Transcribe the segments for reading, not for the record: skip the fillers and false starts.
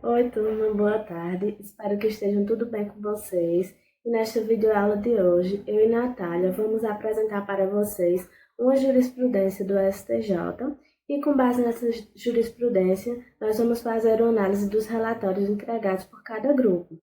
Oi, turma, boa tarde. Espero que estejam tudo bem com vocês. E nesta videoaula de hoje, eu e Natália vamos apresentar para vocês uma jurisprudência do STJ e, com base nessa jurisprudência, nós vamos fazer uma análise dos relatórios entregados por cada grupo.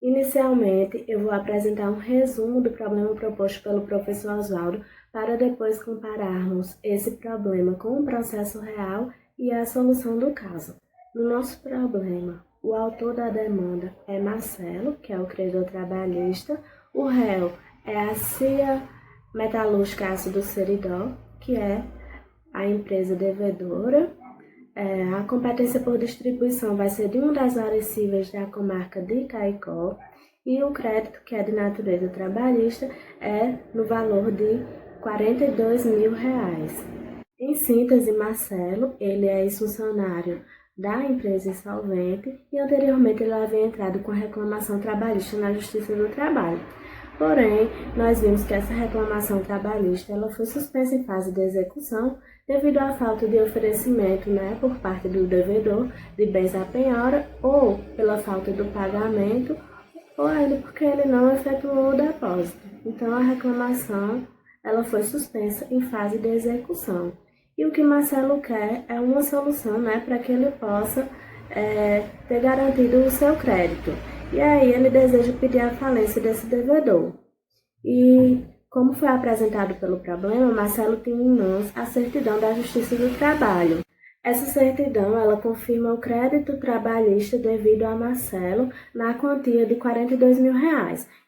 Inicialmente, eu vou apresentar um resumo do problema proposto pelo professor Oswaldo para depois compararmos esse problema com o processo real e a solução do caso. No nosso problema, o autor da demanda é Marcelo, que é o credor trabalhista, o réu é a CIA Metalúrgica Ácido Seridó, que é a empresa devedora. A competência por distribuição vai ser de uma das áreas cíveis da comarca de Caicó e o crédito, que é de natureza trabalhista, é no valor de R$ 42 mil. Em síntese, Marcelo, ele é ex-funcionário da empresa insolvente e anteriormente ele havia entrado com reclamação trabalhista na Justiça do Trabalho. Porém, nós vimos que essa reclamação trabalhista ela foi suspensa em fase de execução devido à falta de oferecimento, por parte do devedor de bens à penhora ou pela falta do pagamento ou ainda porque ele não efetuou o depósito. Então, a reclamação ela foi suspensa em fase de execução. E o que Marcelo quer é uma solução, para que ele possa ter garantido o seu crédito. E aí ele deseja pedir a falência desse devedor. E como foi apresentado pelo problema, Marcelo tem em mãos a certidão da Justiça do Trabalho. Essa certidão, ela confirma o crédito trabalhista devido a Marcelo na quantia de R$ 42 mil.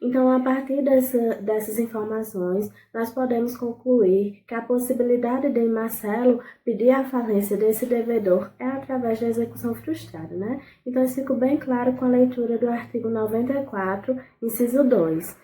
Então, a partir dessas informações, nós podemos concluir que a possibilidade de Marcelo pedir a falência desse devedor é através da execução frustrada, Então, isso fica bem claro com a leitura do artigo 94, inciso 2.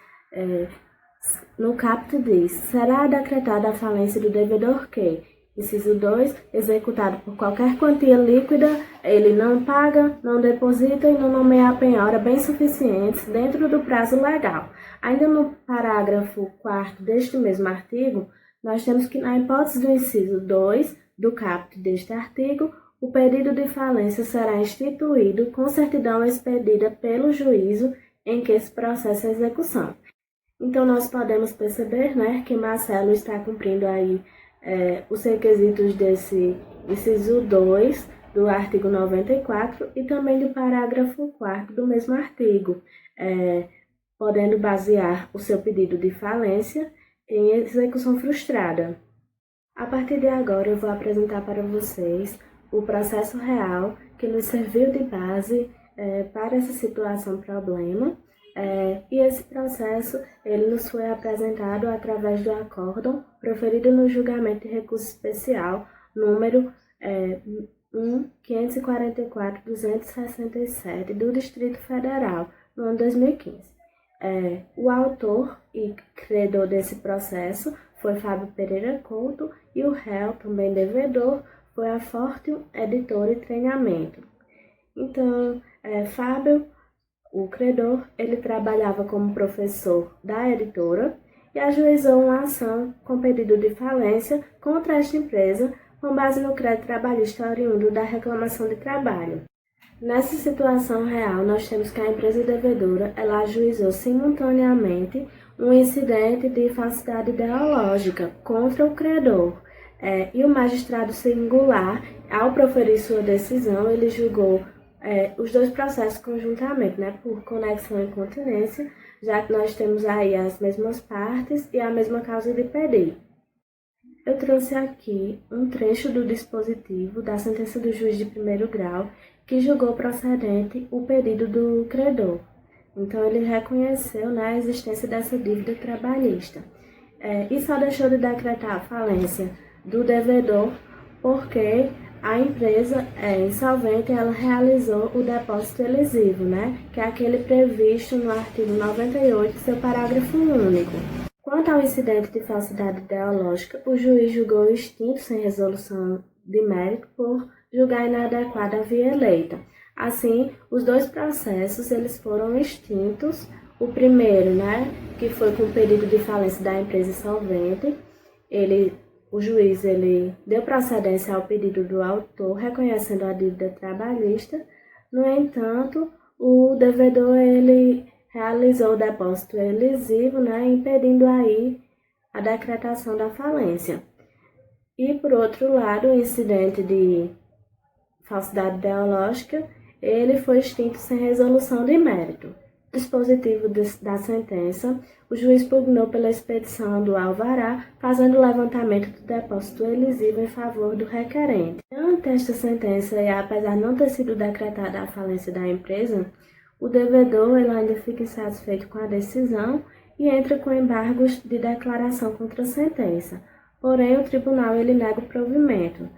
No caput diz, será decretada a falência do devedor que, inciso 2, executado por qualquer quantia líquida, ele não paga, não deposita e não nomeia a penhora bens suficientes dentro do prazo legal. Ainda no parágrafo 4º deste mesmo artigo, nós temos que, na hipótese do inciso 2 do caput deste artigo, o pedido de falência será instituído com certidão expedida pelo juízo em que se processa a execução. Então, nós podemos perceber, que Marcelo está cumprindo aí os requisitos desse inciso 2 do artigo 94 e também do parágrafo 4º do mesmo artigo, podendo basear o seu pedido de falência em execução frustrada. A partir de agora, eu vou apresentar para vocês o processo real que nos serviu de base para essa situação-problema. E esse processo ele nos foi apresentado através do acórdão proferido no julgamento de recurso especial número 1.544.267 do Distrito Federal, no ano 2015. O autor e credor desse processo foi Fábio Pereira Couto e o réu, também devedor, foi a Fortium Editora e Treinamento. Então, Fábio, o credor, ele trabalhava como professor da editora e ajuizou uma ação com pedido de falência contra esta empresa com base no crédito trabalhista oriundo da reclamação de trabalho. Nessa situação real, nós temos que a empresa devedora ela ajuizou simultaneamente um incidente de falsidade ideológica contra o credor. E o magistrado singular, ao proferir sua decisão, ele julgou os dois processos conjuntamente, por conexão e continência, já que nós temos aí as mesmas partes e a mesma causa de pedir. Eu trouxe aqui um trecho do dispositivo da sentença do juiz de primeiro grau que julgou procedente o pedido do credor. Então, ele reconheceu a existência dessa dívida trabalhista e só deixou de decretar a falência do devedor porque a empresa insolvente ela realizou o depósito elisivo, que é aquele previsto no artigo 98, seu parágrafo único. Quanto ao incidente de falsidade ideológica, o juiz julgou extinto sem resolução de mérito por julgar inadequada a via eleita. Assim, os dois processos eles foram extintos. O primeiro, que foi com o pedido de falência da empresa insolvente, o juiz ele deu procedência ao pedido do autor, reconhecendo a dívida trabalhista, No entanto, o devedor ele realizou o depósito elisivo, né, impedindo aí a decretação da falência. E, por outro lado, o incidente de falsidade ideológica, ele foi extinto sem resolução de mérito. No dispositivo da sentença, o juiz pugnou pela expedição do alvará, fazendo o levantamento do depósito elisivo em favor do requerente. Ante esta sentença, e apesar de não ter sido decretada a falência da empresa, o devedor ele ainda fica insatisfeito com a decisão e entra com embargos de declaração contra a sentença. Porém, o tribunal ele nega o provimento.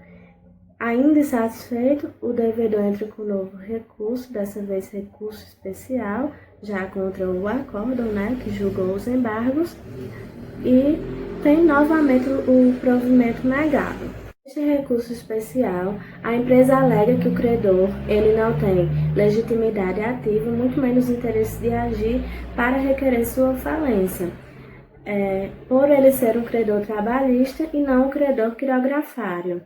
Ainda insatisfeito, o devedor entra com novo recurso, dessa vez recurso especial, já contra o acórdão, né, que julgou os embargos, e tem novamente o provimento negado. Neste recurso especial, a empresa alega que o credor ele não tem legitimidade ativa, muito menos interesse de agir para requerer sua falência, por ele ser um credor trabalhista e não um credor quirografário.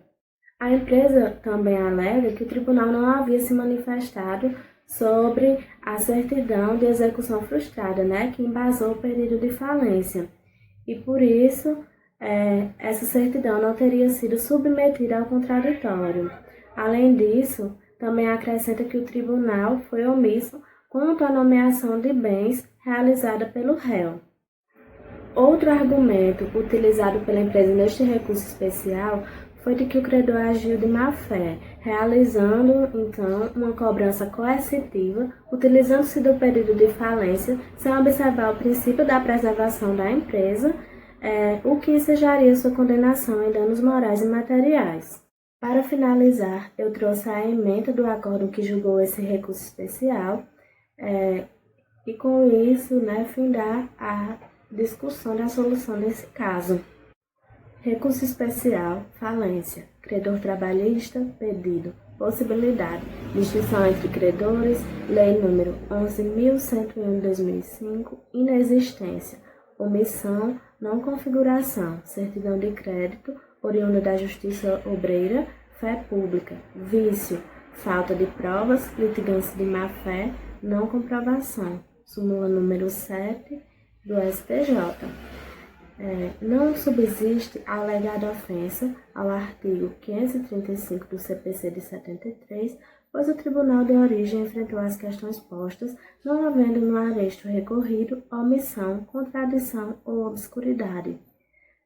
A empresa também alega que o tribunal não havia se manifestado sobre a certidão de execução frustrada, né, que embasou o pedido de falência. E por isso, essa certidão não teria sido submetida ao contraditório. Além disso, também acrescenta que o tribunal foi omisso quanto à nomeação de bens realizada pelo réu. Outro argumento utilizado pela empresa neste recurso especial foi de que o credor agiu de má-fé, realizando, então, uma cobrança coercitiva, utilizando-se do pedido de falência, sem observar o princípio da preservação da empresa, o que ensejaria sua condenação em danos morais e materiais. Para finalizar, eu trouxe a ementa do acordo que julgou esse recurso especial, e com isso, né, findar a discussão da solução desse caso. Recurso especial, falência, credor trabalhista, pedido, possibilidade, distinção entre credores, lei número 11.101 de 2005, inexistência, omissão, não configuração, certidão de crédito, oriunda da justiça obreira, fé pública, vício, falta de provas, litigância de má-fé, não comprovação, súmula número 7 do STJ. Não subsiste a alegada ofensa ao artigo 535 do CPC de 73, pois o Tribunal de Origem enfrentou as questões postas, não havendo no aresto recorrido omissão, contradição ou obscuridade.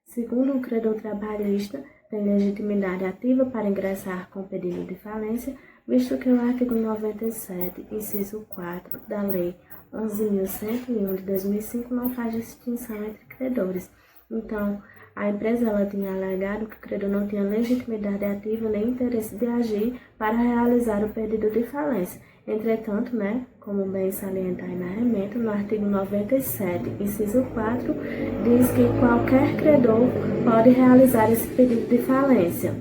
Segundo o credor trabalhista, tem legitimidade ativa para ingressar com pedido de falência, visto que o artigo 97, inciso 4 da Lei 11.101 de 2005 não faz distinção entre credores. Então, a empresa ela tinha alegado que o credor não tinha legitimidade ativa nem interesse de agir para realizar o pedido de falência. Entretanto, né, como bem salientar na remeta, no artigo 97, inciso 4, diz que qualquer credor pode realizar esse pedido de falência.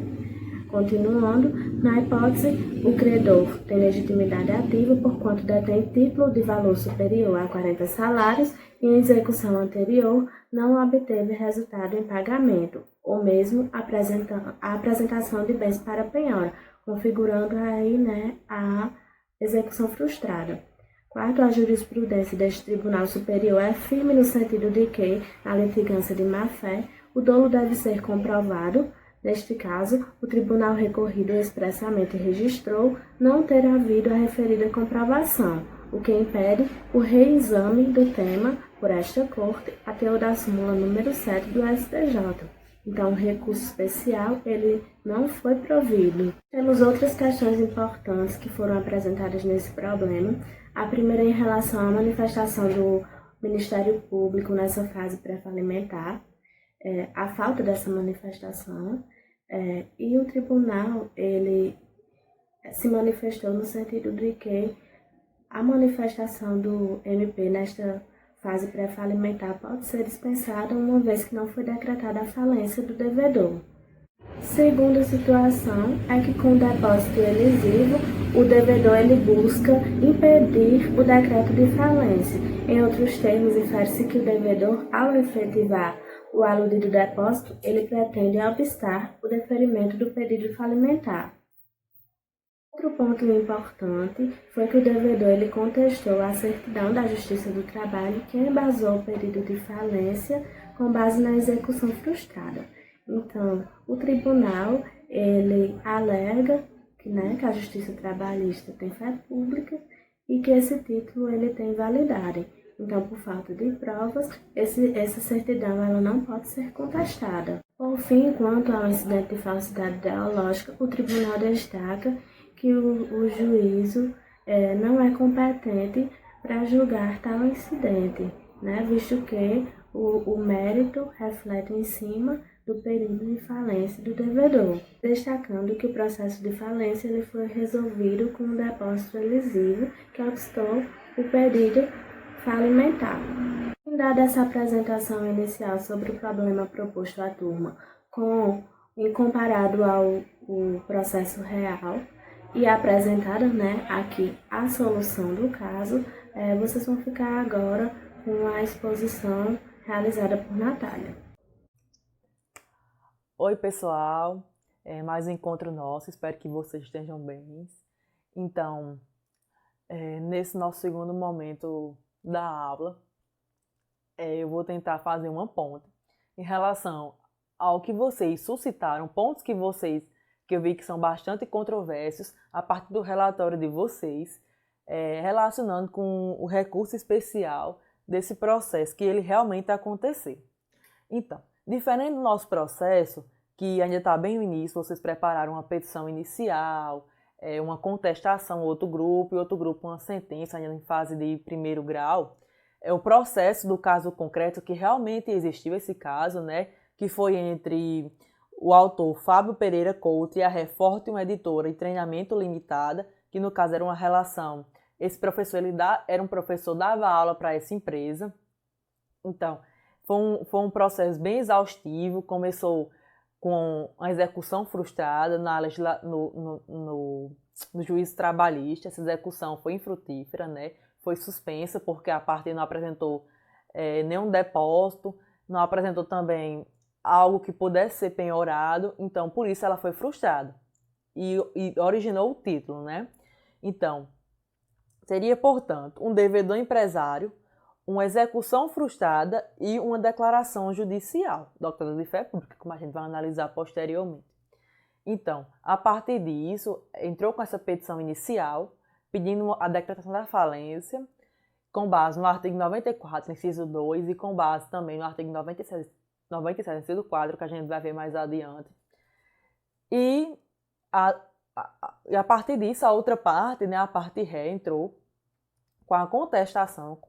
Continuando, na hipótese, o credor tem legitimidade ativa porquanto detém título de valor superior a 40 salários e em execução anterior não obteve resultado em pagamento, ou mesmo a apresentação de bens para penhora, configurando aí, né, a execução frustrada. Quarto, a jurisprudência deste Tribunal Superior é firme no sentido de que, na litigância de má-fé, o dolo deve ser comprovado. Neste caso, o tribunal recorrido expressamente registrou não ter havido a referida comprovação, o que impede o reexame do tema por esta Corte até o da súmula número 7 do STJ. Então, o recurso especial ele não foi provido. Temos outras questões importantes que foram apresentadas nesse problema. A primeira em relação à manifestação do Ministério Público nessa fase pré-falimentar, a falta dessa manifestação, e o tribunal ele se manifestou no sentido de que a manifestação do MP nesta fase pré-falimentar pode ser dispensada uma vez que não foi decretada a falência do devedor. Segunda situação é que com o depósito elisivo, o devedor ele busca impedir o decreto de falência. Em outros termos, infere-se que o devedor, ao efetivar o aludido depósito, ele pretende obstar o deferimento do pedido falimentar. Outro ponto importante foi que o devedor ele contestou a certidão da Justiça do Trabalho que embasou o pedido de falência com base na execução frustrada. Então, o tribunal ele alega que a Justiça Trabalhista tem fé pública e que esse título ele tem validade. Então, por falta de provas, essa certidão ela não pode ser contestada. Por fim, quanto ao incidente de falsidade ideológica, o tribunal destaca que o juízo não é competente para julgar tal incidente, né, visto que o mérito reflete em cima do período de falência do devedor, destacando que o processo de falência ele foi resolvido com um depósito elisivo que obstou o pedido falimentar. Dada essa apresentação inicial sobre o problema proposto à turma, em comparado ao o processo real, e apresentada aqui a solução do caso, vocês vão ficar agora com a exposição realizada por Natália. Oi, pessoal, mais um encontro nosso, espero que vocês estejam bem. Então, nesse nosso segundo momento da aula, eu vou tentar fazer uma ponte em relação ao que vocês suscitaram, pontos que eu vi que são bastante controversos a partir do relatório de vocês, relacionando com o recurso especial desse processo, que ele realmente aconteceu. Então, diferente do nosso processo, que ainda está bem no início, vocês prepararam uma petição inicial, uma contestação, outro grupo, e outro grupo uma sentença ainda em fase de primeiro grau. O processo do caso concreto, que realmente existiu esse caso, né, que foi entre o autor Fábio Pereira Couto e a Reforte, uma editora e treinamento limitada, que no caso era uma relação. Esse professor era um professor, dava aula para essa empresa. Então, foi um processo bem exaustivo, começou com a execução frustrada no juízo trabalhista. Essa execução foi infrutífera, né? Foi suspensa porque a parte não apresentou nenhum depósito, não apresentou também algo que pudesse ser penhorado, então por isso ela foi frustrada e originou o título, né? Então, seria, portanto, um devedor empresário, uma execução frustrada e uma declaração judicial, doutrina de fé pública, como a gente vai analisar posteriormente. Então, a partir disso, entrou com essa petição inicial, pedindo a decretação da falência, com base no artigo 94, inciso 2, e com base também no artigo 97, inciso 4, que a gente vai ver mais adiante. E a partir disso, a outra parte, né, a parte ré, entrou com a contestação,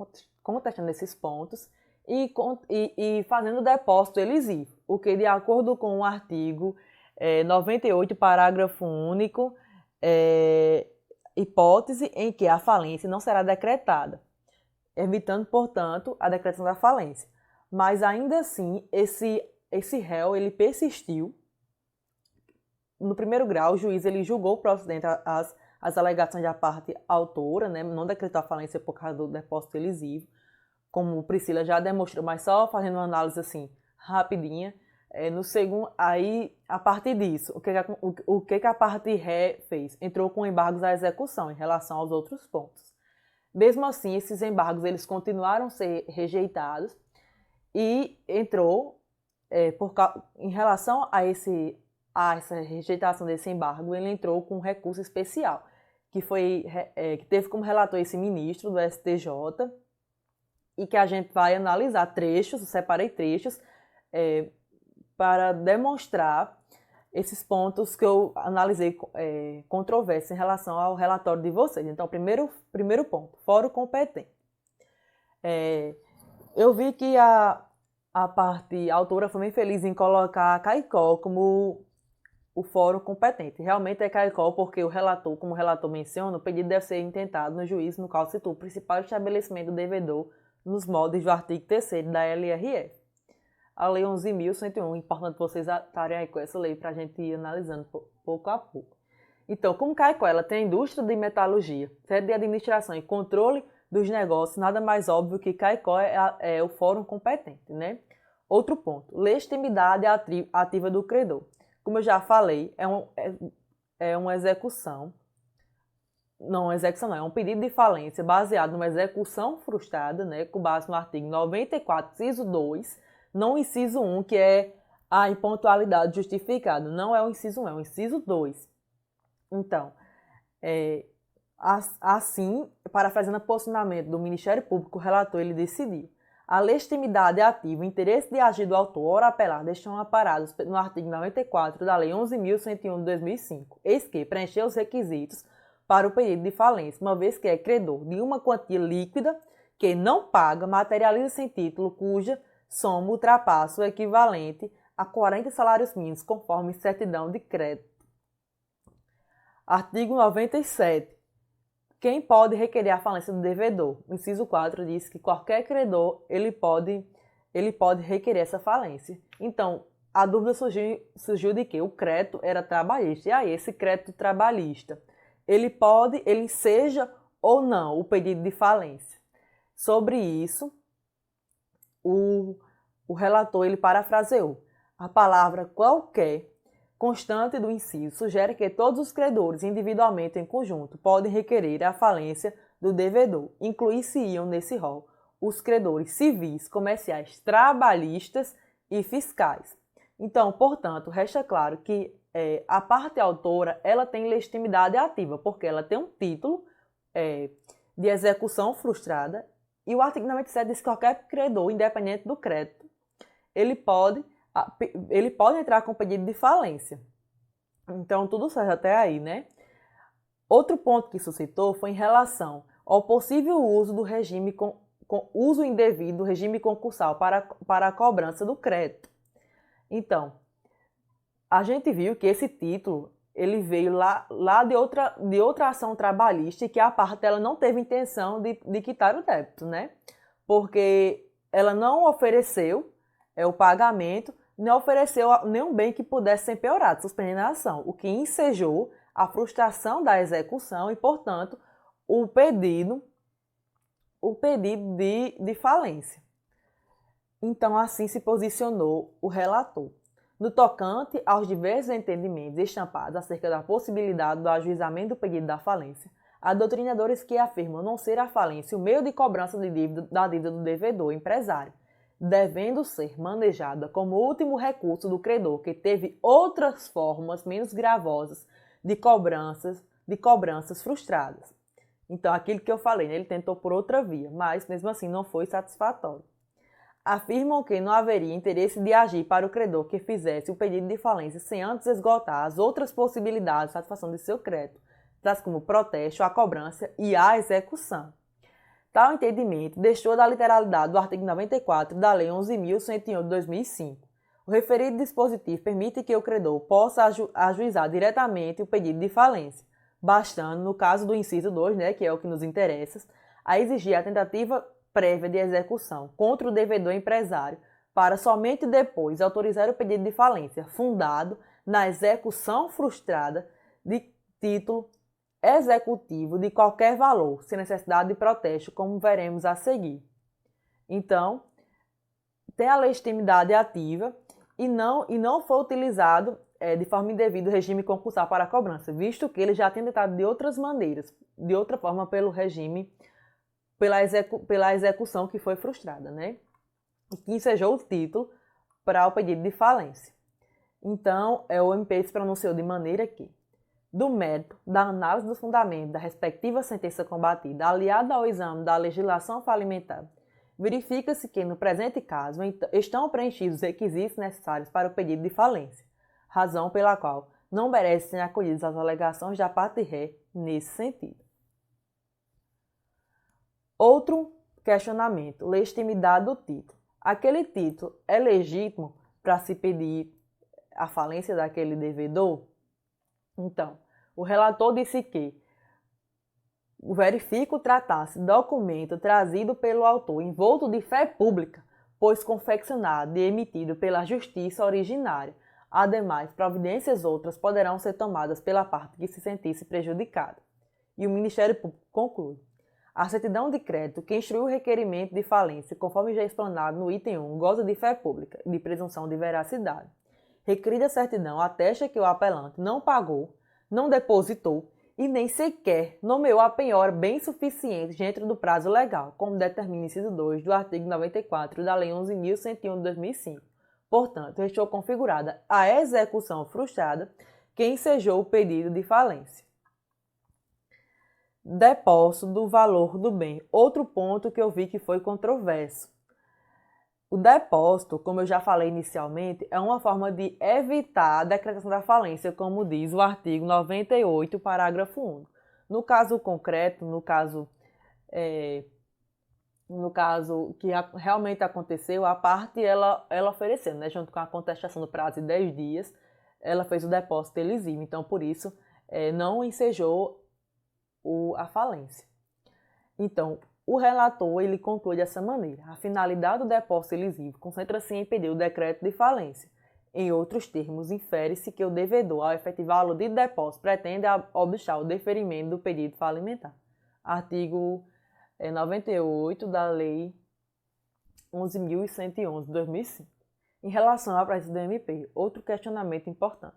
contestando esses pontos e fazendo depósito elisivo, o que, de acordo com o artigo 98, parágrafo único, hipótese em que a falência não será decretada, evitando, portanto, a decretação da falência. Mas, ainda assim, esse réu ele persistiu. No primeiro grau, o juiz ele julgou procedente as alegações da parte autora, né? Não decretou a falência por causa do depósito elisivo, como Priscila já demonstrou, mas só fazendo uma análise assim, rapidinha. No segundo, aí, a partir disso, o que a parte ré fez? Entrou com embargos à execução em relação aos outros pontos. Mesmo assim, esses embargos eles continuaram a ser rejeitados e entrou, em relação a essa rejeitação desse embargo, ele entrou com um recurso especial, que teve como relator esse ministro do STJ, e que a gente vai analisar trechos, eu separei trechos, para demonstrar esses pontos que eu analisei controvérsia em relação ao relatório de vocês. Então, primeiro ponto, fórum competente. Eu vi que a autora foi bem feliz em colocar a CAICOL como o fórum competente. Realmente é CAICOL porque o relator, como o relator menciona, o pedido deve ser intentado no juízo no qual situa o principal estabelecimento do devedor nos moldes do artigo 3º da LRF. A Lei 11.101, importante vocês estarem aí com essa lei para a gente ir analisando pouco a pouco. Então, como CAICOL ela tem a indústria de metalurgia, sede de administração e controle dos negócios, nada mais óbvio que CAICOL é o fórum competente, né? Outro ponto, legitimidade ativa do credor. Como eu já falei, é uma execução não, execução não, é um pedido de falência baseado numa execução frustrada, né, com base no artigo 94, inciso 2, não o inciso 1, que é a impontualidade justificada. Não é o inciso 1, é o inciso 2. Então, assim, parafraseando o posicionamento do Ministério Público, o relator ele decidiu: a legitimidade ativa, o interesse de agir do autor, ora apelado, estão amparados no artigo 94 da Lei 11.101 de 2005, eis que preencheu os requisitos para o pedido de falência, uma vez que é credor de uma quantia líquida que não paga, materializa-se em título cuja soma ultrapassa o equivalente a 40 salários mínimos, conforme certidão de crédito. Artigo 97. Quem pode requerer a falência do devedor? O inciso 4 diz que qualquer credor ele pode requerer essa falência. Então, a dúvida surgiu de que o crédito era trabalhista. E aí, esse crédito trabalhista, ele seja ou não o pedido de falência. Sobre isso, o relator ele parafraseou: a palavra qualquer constante do inciso sugere que todos os credores, individualmente ou em conjunto, podem requerer a falência do devedor. Incluir-se-iam nesse rol os credores civis, comerciais, trabalhistas e fiscais. Então, portanto, resta claro que a parte autora ela tem legitimidade ativa, porque ela tem um título de execução frustrada, e o artigo 97 diz que qualquer credor, independente do crédito, ele pode entrar com pedido de falência. Então, tudo certo até aí, né? Outro ponto que suscitou foi em relação ao possível uso do regime uso indevido do regime concursal para a cobrança do crédito. Então, a gente viu que esse título ele veio lá de outra ação trabalhista e que a parte ela não teve intenção de quitar o débito, né? Porque ela não ofereceu o pagamento, não ofereceu nenhum bem que pudesse ser empenhorado, suspendendo a ação, o que ensejou a frustração da execução e, portanto, o pedido de falência. Então, assim se posicionou o relator. No tocante aos diversos entendimentos estampados acerca da possibilidade do ajuizamento do pedido da falência, há doutrinadores que afirmam não ser a falência o meio de cobrança da dívida do devedor empresário, devendo ser manejada como último recurso do credor que teve outras formas menos gravosas de cobranças frustradas. Então, aquilo que eu falei, né, ele tentou por outra via, mas mesmo assim não foi satisfatório. Afirmam que não haveria interesse de agir para o credor que fizesse o pedido de falência sem antes esgotar as outras possibilidades de satisfação de seu crédito, tais como o protesto, a cobrança e a execução. Tal entendimento deixou da literalidade do artigo 94 da Lei 11.101 de 2005. O referido dispositivo permite que o credor possa ajuizar diretamente o pedido de falência, bastando, no caso do inciso 2, né, que é o que nos interessa, a exigir a tentativa prévia de execução contra o devedor empresário para somente depois autorizar o pedido de falência, fundado na execução frustrada de título executivo de qualquer valor, sem necessidade de protesto, como veremos a seguir. Então, tem a legitimidade ativa e não foi utilizado de forma indevida o regime concursal para a cobrança, visto que ele já tinha tentado de outras maneiras, de outra forma pelo regime, pela execução que foi frustrada, né? E que ensejou o título para o pedido de falência. Então, o MP se pronunciou de maneira que, do mérito da análise dos fundamentos da respectiva sentença combatida, aliada ao exame da legislação falimentar, verifica-se que, no presente caso, estão preenchidos os requisitos necessários para o pedido de falência, razão pela qual não merecem ser acolhidas as alegações da parte ré nesse sentido. Outro questionamento: legitimidade do título. Aquele título é legítimo para se pedir a falência daquele devedor? Então, o relator disse que verifica o tratar-se documento trazido pelo autor envolto de fé pública, pois confeccionado e emitido pela justiça originária. Ademais, providências outras poderão ser tomadas pela parte que se sentisse prejudicada. E o Ministério Público conclui: a certidão de crédito que instrui o requerimento de falência, conforme já explanado no item 1, goza de fé pública e de presunção de veracidade. Requerida certidão atesta que o apelante não pagou, não depositou e nem sequer nomeou a penhora bem suficiente dentro do prazo legal, como determina o inciso 2 do artigo 94 da Lei 11.101 de 2005. Portanto, restou configurada a execução frustrada que ensejou o pedido de falência. Depósito do valor do bem. Outro ponto que eu vi que foi controverso. O depósito, como eu já falei inicialmente, é uma forma de evitar a decretação da falência, como diz o artigo 98, parágrafo único. No caso concreto, no caso que realmente aconteceu, a parte ela ofereceu, né, junto com a contestação do prazo de 10 dias, ela fez o depósito elisível. Então, por isso, não ensejou a falência. Então, o relator ele conclui dessa maneira: a finalidade do depósito elisível concentra-se em impedir o decreto de falência. Em outros termos, infere-se que o devedor, ao efetivar o aludido depósito, pretende obstar o deferimento do pedido falimentar. Artigo 98 da Lei 11.111 de 2005. Em relação à presença do MP, outro questionamento importante.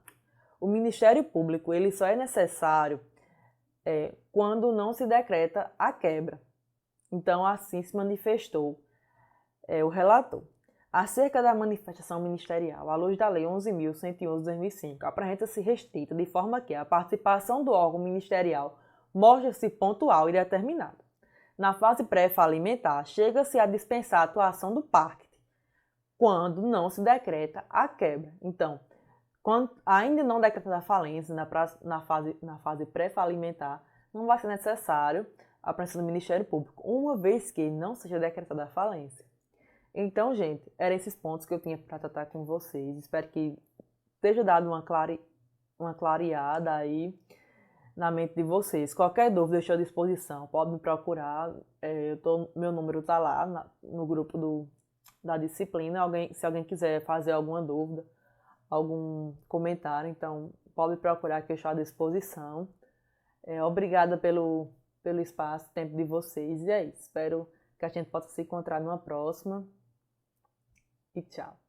O Ministério Público ele só é necessário quando não se decreta a quebra. Então, assim se manifestou o relator. Acerca da manifestação ministerial, à luz da Lei 11.111 de 2005, apresenta-se restrita de forma que a participação do órgão ministerial mostra-se pontual e determinada. Na fase pré-falimentar, chega-se a dispensar a atuação do PACT, quando não se decreta a quebra. Então, quando ainda não decretada a falência na fase pré-falimentar, não vai ser necessário a presença do Ministério Público, uma vez que não seja decretada a falência. Então, gente, eram esses pontos que eu tinha para tratar com vocês. Espero que esteja dado uma clareada aí na mente de vocês. Qualquer dúvida, estou à disposição. Pode me procurar. Meu número está lá no grupo da disciplina. Se alguém quiser fazer alguma dúvida, algum comentário, então pode me procurar que eu estou à disposição. Obrigada pelo espaço, tempo de vocês. E é isso. Espero que a gente possa se encontrar numa próxima. E tchau.